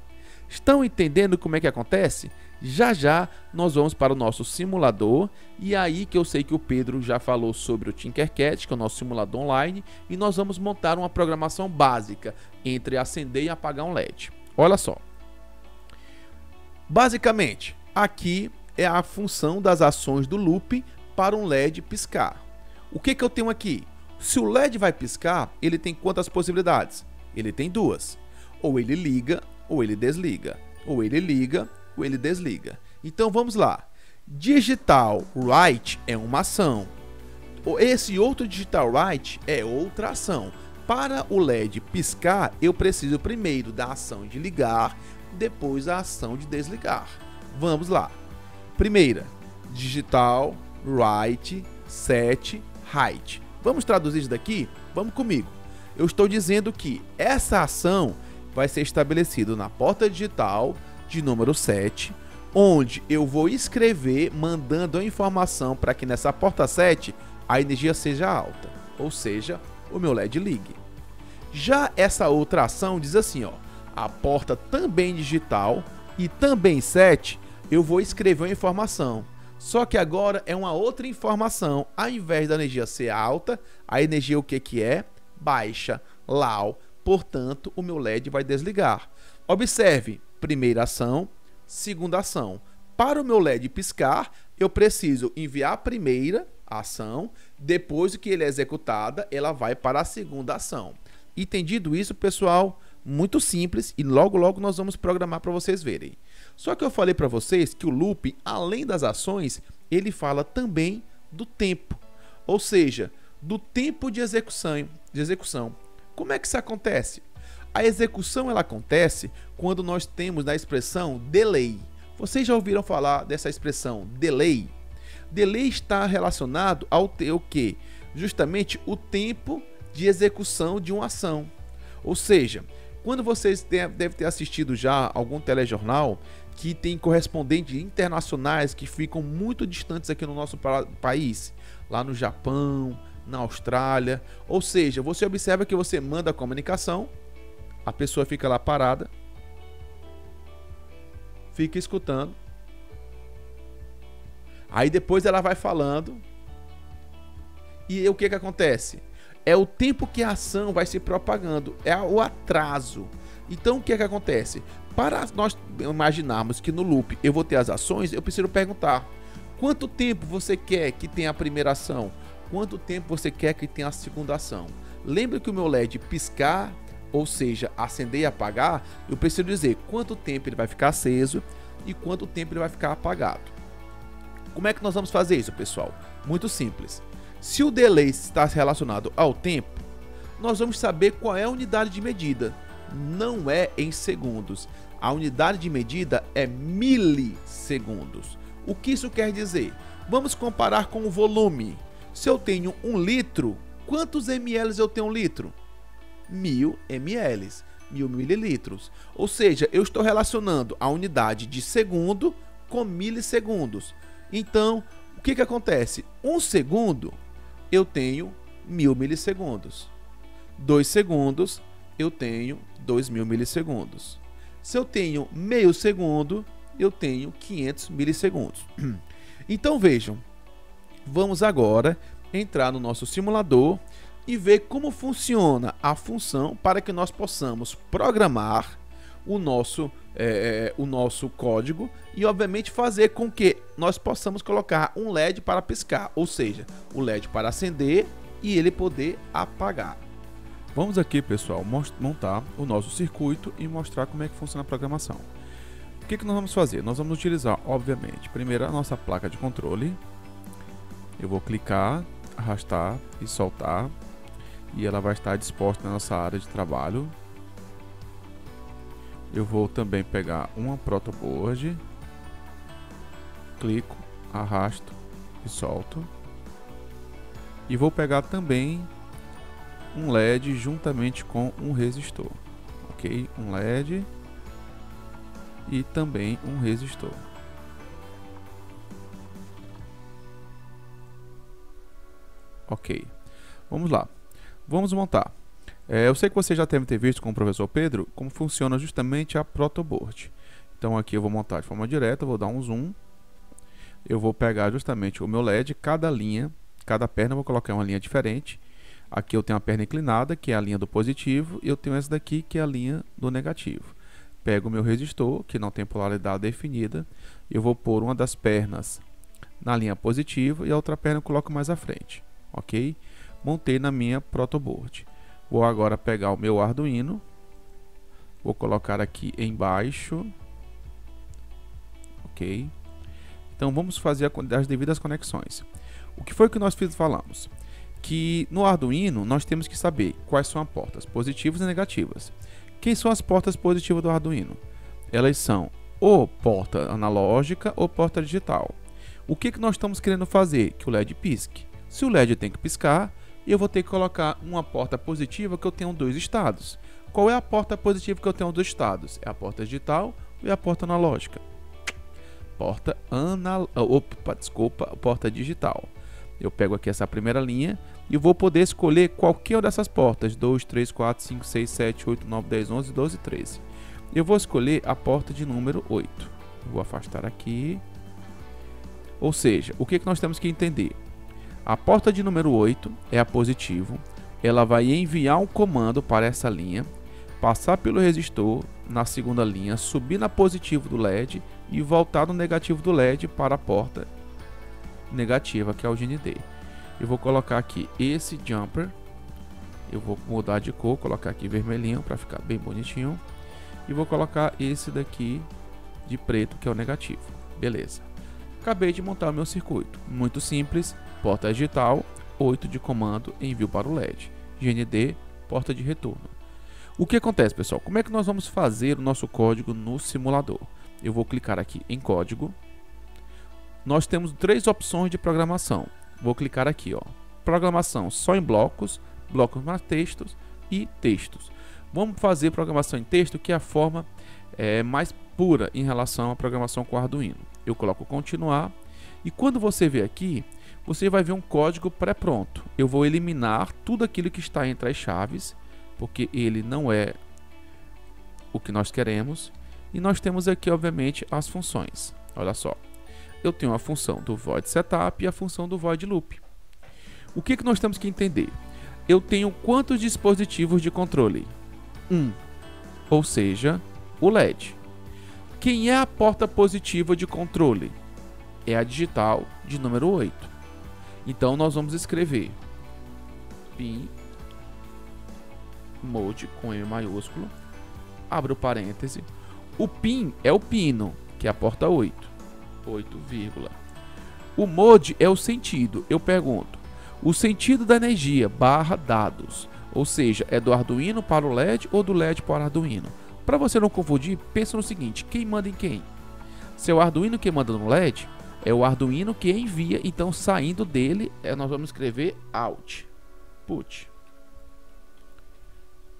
Estão entendendo como é que acontece? Já já nós vamos para o nosso simulador, e aí que eu sei que o Pedro já falou sobre o Tinkercad, que é o nosso simulador online, e nós vamos montar uma programação básica entre acender e apagar um LED. Olha só. Basicamente, aqui é a função das ações do loop para um LED piscar. O que eu tenho aqui? Se o LED vai piscar, ele tem quantas possibilidades? Ele tem duas. Ou ele liga, ou ele desliga. Ou ele liga, ou ele desliga. Então vamos lá. Digital write é uma ação. Esse outro digital write é outra ação. Para o LED piscar, eu preciso primeiro da ação de ligar, depois a ação de desligar. Vamos lá. Primeira, digital write set height. Vamos traduzir isso daqui? Vamos comigo. Eu estou dizendo que essa ação vai ser estabelecida na porta digital de número 7, onde eu vou escrever mandando a informação para que nessa porta 7 a energia seja alta, ou seja, o meu LED ligue. Já essa outra ação diz assim, ó, a porta também digital e também 7, eu vou escrever uma informação. Só que agora é uma outra informação. Ao invés da energia ser alta, a energia o que é? Baixa, low. Portanto, o meu LED vai desligar. Observe, primeira ação, segunda ação. Para o meu LED piscar, eu preciso enviar a primeira ação, depois que ele é executada, ela vai para a segunda ação. Entendido isso, pessoal? Muito simples, e logo nós vamos programar para vocês verem. Só que eu falei para vocês que o loop, além das ações, ele fala também do tempo, ou seja, do tempo de execução. Como é que isso acontece? A execução ela acontece quando nós temos na expressão delay. Vocês já ouviram falar dessa expressão delay? Delay está relacionado ao quê? Justamente o tempo de execução de uma ação. Ou seja, quando vocês devem ter assistido já algum telejornal que tem correspondentes internacionais que ficam muito distantes aqui no nosso país, lá no Japão, na Austrália, ou seja, você observa que você manda a comunicação, a pessoa fica lá parada, fica escutando, aí depois ela vai falando E o que acontece? É o tempo que a ação vai se propagando, é o atraso. Então o que acontece? Para nós imaginarmos que no loop eu vou ter as ações, eu preciso perguntar: quanto tempo você quer que tenha a primeira ação? Quanto tempo você quer que tenha a segunda ação? Lembra que o meu LED piscar, ou seja, acender e apagar, eu preciso dizer quanto tempo ele vai ficar aceso e quanto tempo ele vai ficar apagado. Como é que nós vamos fazer isso, pessoal? Muito simples. Se o delay está relacionado ao tempo, nós vamos saber qual é a unidade de medida. Não é em segundos. A unidade de medida é milissegundos. O que isso quer dizer? Vamos comparar com o volume. Se eu tenho 1 litro, quantos ml eu tenho 1 litro? 1000 ml, 1000 mililitros. Ou seja, eu estou relacionando a unidade de segundo com milissegundos. Então, o que acontece? 1 segundo, eu tenho 1000 milissegundos. 2 segundos, eu tenho 2000 milissegundos. Se eu tenho meio segundo, eu tenho 500 milissegundos. Então vejam, vamos agora entrar no nosso simulador e ver como funciona a função para que nós possamos programar o nosso código e obviamente fazer com que nós possamos colocar um LED para piscar, ou seja, o LED para acender e ele poder apagar. Vamos aqui, pessoal, montar o nosso circuito e mostrar como é que funciona a programação. O que nós vamos fazer? Nós vamos utilizar, obviamente, primeiro a nossa placa de controle. Eu vou clicar, arrastar e soltar, e ela vai estar disposta na nossa área de trabalho. Eu vou também pegar uma protoboard, clico, arrasto e solto. E vou pegar também um LED juntamente com um resistor, ok? Um LED e também um resistor. Ok, vamos lá, vamos montar. Eu sei que você já deve ter visto com o professor Pedro como funciona justamente a protoboard. Então aqui eu vou montar de forma direta, vou dar um zoom. Eu vou pegar justamente o meu LED, cada linha, cada perna eu vou colocar uma linha diferente. Aqui eu tenho a perna inclinada, que é a linha do positivo, e eu tenho essa daqui, que é a linha do negativo. Pego o meu resistor, que não tem polaridade definida, e eu vou pôr uma das pernas na linha positiva e a outra perna eu coloco mais à frente, ok? Montei na minha protoboard. Vou agora pegar o meu Arduino, vou colocar aqui embaixo, ok? Então vamos fazer as devidas conexões. O que foi que nós falamos? Que no Arduino nós temos que saber quais são as portas positivas e negativas. Quem são as portas positivas do Arduino? Elas são ou porta analógica ou porta digital. O que nós estamos querendo fazer? Que o LED pisque. Se o LED tem que piscar, eu vou ter que colocar uma porta positiva que eu tenho 2 estados. Qual é a porta positiva que eu tenho 2 estados? É a porta digital ou é a porta analógica? Porta digital. Eu pego aqui essa primeira linha e vou poder escolher qualquer dessas portas. 2, 3, 4, 5, 6, 7, 8, 9, 10, 11, 12, 13. Eu vou escolher a porta de número 8. Vou afastar aqui. Ou seja, o que nós temos que entender? A porta de número 8 é a positivo. Ela vai enviar um comando para essa linha, passar pelo resistor na segunda linha, subir na positivo do LED e voltar no negativo do LED para a porta negativa, que é o GND. Eu vou colocar aqui esse jumper, eu vou mudar de cor, colocar aqui vermelhinho para ficar bem bonitinho, e vou colocar esse daqui de preto, que é o negativo. Beleza, acabei de montar o meu circuito, muito simples. Porta digital, 8 de comando, envio para o LED, GND, porta de retorno. O que acontece, pessoal? Como é que nós vamos fazer o nosso código no simulador? Eu vou clicar aqui em código. Nós temos 3 opções de programação. Vou clicar aqui, ó, programação só em blocos, blocos mais textos e textos. Vamos fazer programação em texto, que é a forma mais pura em relação à programação com Arduino. Eu coloco continuar e quando você vê aqui, você vai ver um código pré-pronto. Eu vou eliminar tudo aquilo que está entre as chaves, porque ele não é o que nós queremos. E nós temos aqui, obviamente, as funções. Olha só. Eu tenho a função do void setup e a função do void loop. O que nós temos que entender? Eu tenho quantos dispositivos de controle? Ou seja, o LED. Quem é a porta positiva de controle? É a digital de número 8. Então nós vamos escrever PIN mode com M maiúsculo, abre o parêntese. O PIN é o pino, que é a porta 8, 8, o mode é o sentido. Eu pergunto, o sentido da energia barra dados, ou seja, é do Arduino para o LED ou do LED para o Arduino? Para você não confundir, pensa no seguinte, quem manda em quem? Se é o Arduino que manda no LED, é o Arduino que envia, então saindo dele, nós vamos escrever output.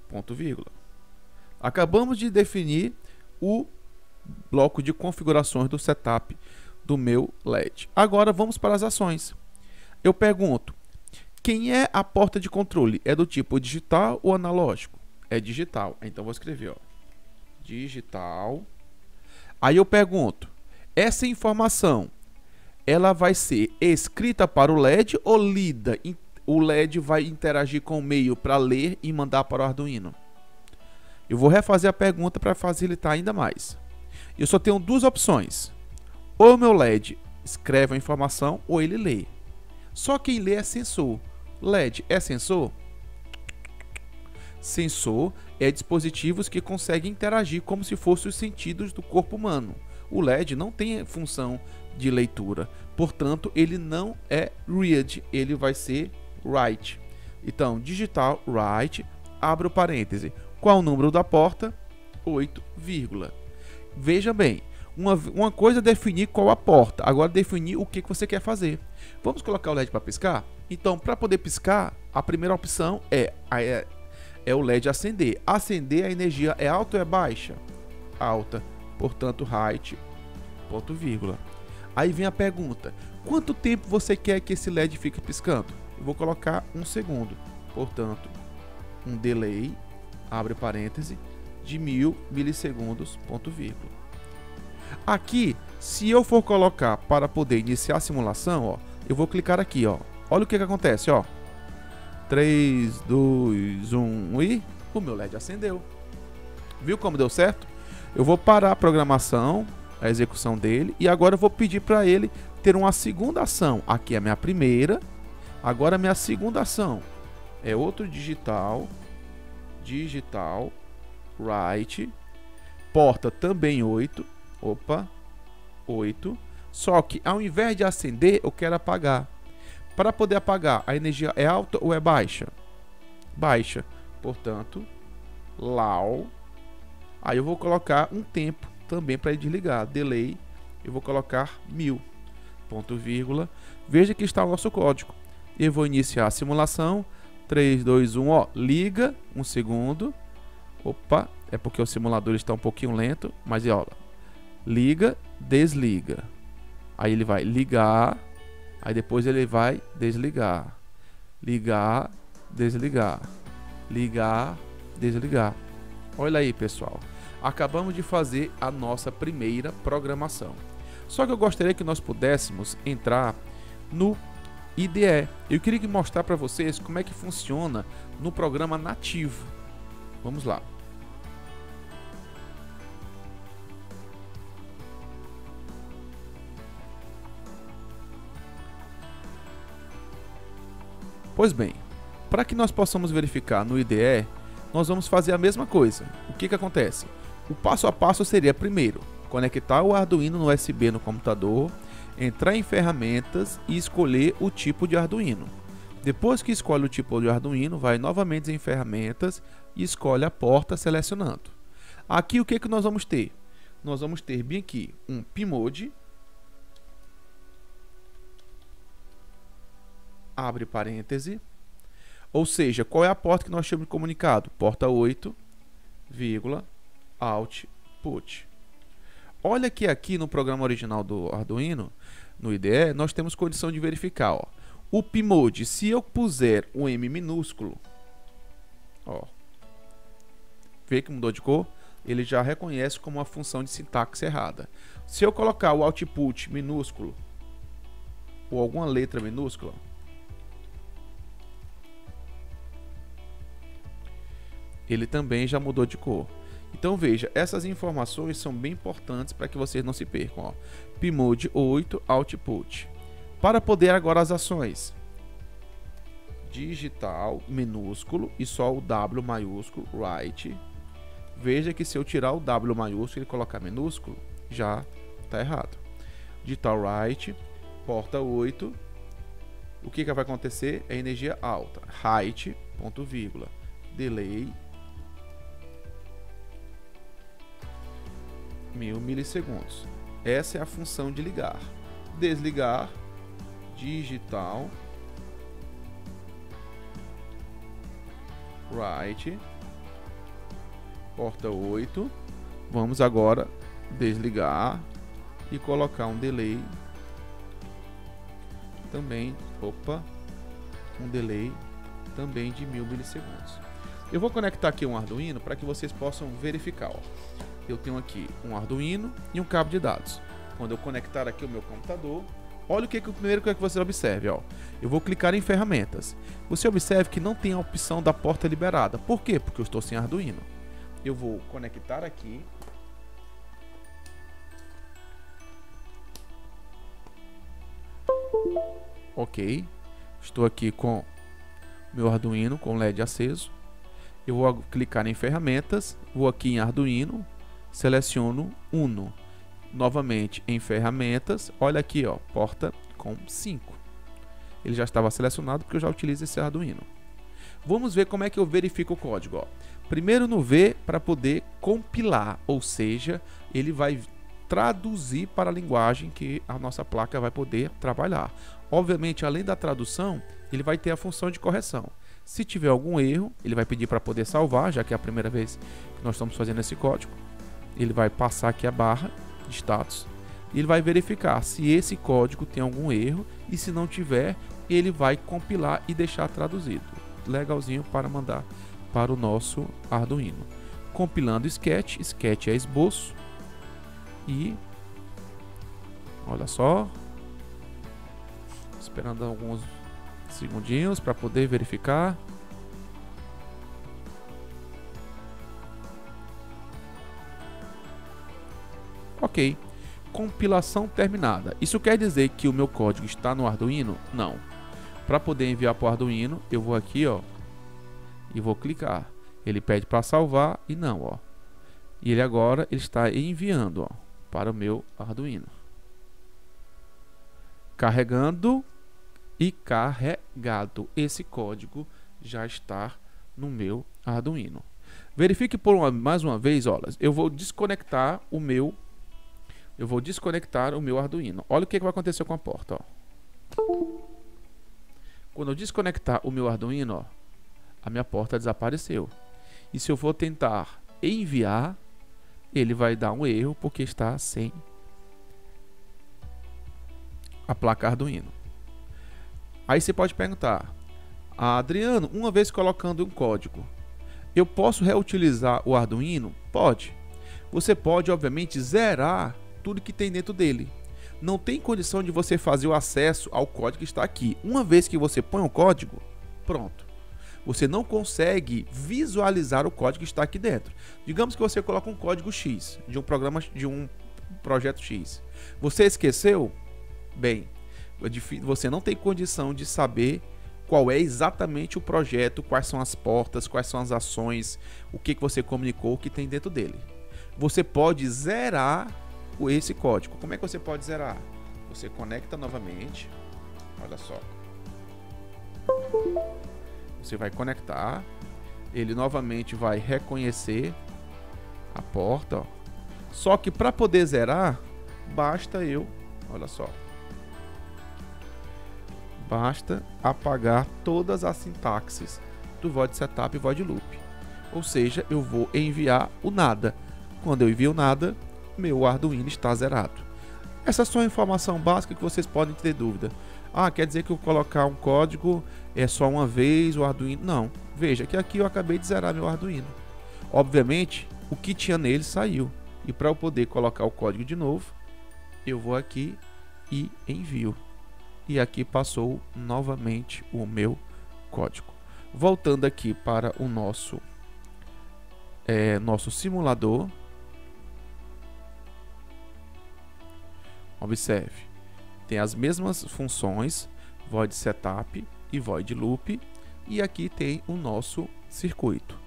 Ponto vírgula. Acabamos de definir o bloco de configurações do setup do meu LED. Agora vamos para as ações. Eu pergunto, quem é a porta de controle? É do tipo digital ou analógico? É digital. Então vou escrever, ó, digital. Aí eu pergunto, essa informação, ela vai ser escrita para o LED ou lida? O LED vai interagir com o meio para ler e mandar para o Arduino? Eu vou refazer a pergunta para facilitar ainda mais. Eu só tenho duas opções. Ou o meu LED escreve a informação ou ele lê. Só quem lê é sensor. LED é sensor? Sensor é dispositivos que conseguem interagir como se fossem os sentidos do corpo humano. O LED não tem função de leitura, portanto ele não é read, ele vai ser write. Então, digital write, abre o parêntese. Qual o número da porta? 8, veja bem, uma coisa é definir qual a porta, agora definir o que você quer fazer. Vamos colocar o LED para piscar? Então, para poder piscar, a primeira opção é o LED acender. Acender, a energia é alta ou é baixa? Alta, portanto, write, ponto vírgula. Aí vem a pergunta, quanto tempo você quer que esse LED fique piscando? Eu vou colocar 1 segundo, portanto, um delay, abre parêntese, de 1000 milissegundos, ponto vírgula. Aqui, se eu for colocar para poder iniciar a simulação, ó, eu vou clicar aqui, ó. Olha o que acontece, ó. 3, 2, 1 e o meu LED acendeu. Viu como deu certo? Eu vou parar a programação, a execução dele, e agora eu vou pedir para ele ter uma segunda ação. Aqui é a minha primeira, agora a minha segunda ação é outro digital, write, porta também 8, 8, só que ao invés de acender, eu quero apagar. Para poder apagar, a energia é alta ou é baixa? Baixa, portanto, low. Aí eu vou colocar um tempo também para ele desligar, delay, eu vou colocar 1000, ponto vírgula. Veja que está o nosso código. Eu vou iniciar a simulação, 3, 2, 1, ó, liga, 1 segundo. Opa, é porque o simulador está um pouquinho lento, mas ó, liga, desliga. Aí ele vai ligar, aí depois ele vai desligar. Ligar, desligar. Ligar, desligar. Olha aí, pessoal. Acabamos de fazer a nossa primeira programação. Só que eu gostaria que nós pudéssemos entrar no IDE. Eu queria mostrar para vocês como é que funciona no programa nativo. Vamos lá. Pois bem, para que nós possamos verificar no IDE, nós vamos fazer a mesma coisa. O que acontece? O passo a passo seria, primeiro, conectar o Arduino no USB no computador, entrar em ferramentas e escolher o tipo de Arduino. Depois que escolhe o tipo de Arduino, vai novamente em ferramentas e escolhe a porta selecionando. Aqui o que nós vamos ter? Nós vamos ter bem aqui um PMOD, abre parêntese, ou seja, qual é a porta que nós temos comunicado? Porta 8, output. Olha que aqui no programa original do Arduino, no IDE, nós temos condição de verificar, ó, o PMOD, se eu puser um M minúsculo, ó, vê que mudou de cor? Ele já reconhece como uma função de sintaxe errada. Se eu colocar o output minúsculo, ou alguma letra minúscula, ele também já mudou de cor. Então veja, essas informações são bem importantes para que vocês não se percam. Ó. Pmode 8 Output. Para poder agora as ações. Digital minúsculo e só o W maiúsculo, write. Veja que se eu tirar o W maiúsculo e colocar minúsculo, já está errado. Digital write, porta 8. O que vai acontecer? É energia alta. Height, ponto vírgula. Delay, 1000 milissegundos. Essa é a função de ligar. Desligar, digital, write, porta 8. Vamos agora desligar e colocar um delay também, um delay também de 1000 milissegundos. Eu vou conectar aqui um Arduino para que vocês possam verificar. Ó. Eu tenho aqui um Arduino e um cabo de dados. Quando eu conectar aqui o meu computador, olha o primeiro que você observe. Ó. Eu vou clicar em ferramentas. Você observe que não tem a opção da porta liberada. Por quê? Porque eu estou sem Arduino. Eu vou conectar aqui. Ok. Estou aqui com meu Arduino com LED aceso. Eu vou clicar em ferramentas, vou aqui em Arduino, seleciono Uno. Novamente em ferramentas, olha aqui, ó, porta com 5. Ele já estava selecionado porque eu já utilizo esse Arduino. Vamos ver como é que eu verifico o código. Ó. Primeiro no V para poder compilar, ou seja, ele vai traduzir para a linguagem que a nossa placa vai poder trabalhar. Obviamente, além da tradução, ele vai ter a função de correção. Se tiver algum erro, ele vai pedir para poder salvar, já que é a primeira vez que nós estamos fazendo esse código. Ele vai passar aqui a barra de status. E ele vai verificar se esse código tem algum erro e se não tiver, ele vai compilar e deixar traduzido. Legalzinho para mandar para o nosso Arduino. Compilando Sketch, Sketch é esboço. E olha só, esperando alguns segundinhos para poder verificar. Ok, compilação terminada. Isso quer dizer que o meu código está no Arduino? Não. Para poder enviar para o Arduino, eu vou aqui, ó, e vou clicar. Ele pede para salvar e não, ó. E ele agora está enviando, ó, para o meu Arduino. Carregando e carregado. Esse código já está no meu Arduino. Verifique mais uma vez, olha, eu vou desconectar o meu Arduino. Olha o que vai acontecer com a porta, ó. Quando eu desconectar o meu Arduino, ó, a minha porta desapareceu. E se eu for tentar enviar, ele vai dar um erro porque está sem a placa Arduino. Aí você pode perguntar: Adriano, uma vez colocando um código, eu posso reutilizar o Arduino? Pode. Você pode, obviamente, zerar tudo que tem dentro dele. Não tem condição de você fazer o acesso ao código que está aqui. Uma vez que você põe o código, pronto. Você não consegue visualizar o código que está aqui dentro. Digamos que você coloca um código X de um programa, de um projeto X. Você esqueceu? Bem, você não tem condição de saber qual é exatamente o projeto, quais são as portas, quais são as ações, o que você comunicou, o que tem dentro dele. Você pode zerar esse código. Como é que você pode zerar? Você conecta novamente. Olha só. Você vai conectar. Ele novamente vai reconhecer a porta. Ó. Só que para poder zerar, basta olha só. Basta apagar todas as sintaxes do void setup e void loop. Ou seja, eu vou enviar o nada. Quando eu envio nada, meu Arduino está zerado. Essa é só a informação básica que vocês podem ter dúvida. Ah, quer dizer que eu colocar um código é só uma vez o Arduino? Não. Veja que aqui eu acabei de zerar meu Arduino. Obviamente, o que tinha nele saiu. E para eu poder colocar o código de novo, eu vou aqui e envio. E aqui passou novamente o meu código. Voltando aqui para o nosso nosso simulador. Observe, tem as mesmas funções, void setup e void loop, e aqui tem o nosso circuito.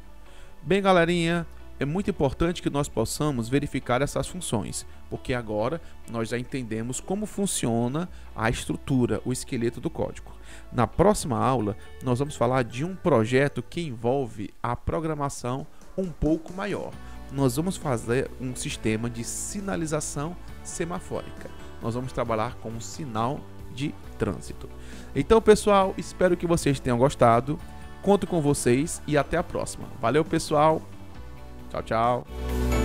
Bem, galerinha, é muito importante que nós possamos verificar essas funções, porque agora nós já entendemos como funciona a estrutura, o esqueleto do código. Na próxima aula, nós vamos falar de um projeto que envolve a programação um pouco maior. Nós vamos fazer um sistema de sinalização semafórica. Nós vamos trabalhar com um sinal de trânsito. Então, pessoal, espero que vocês tenham gostado. Conto com vocês e até a próxima. Valeu, pessoal! Tchau, tchau!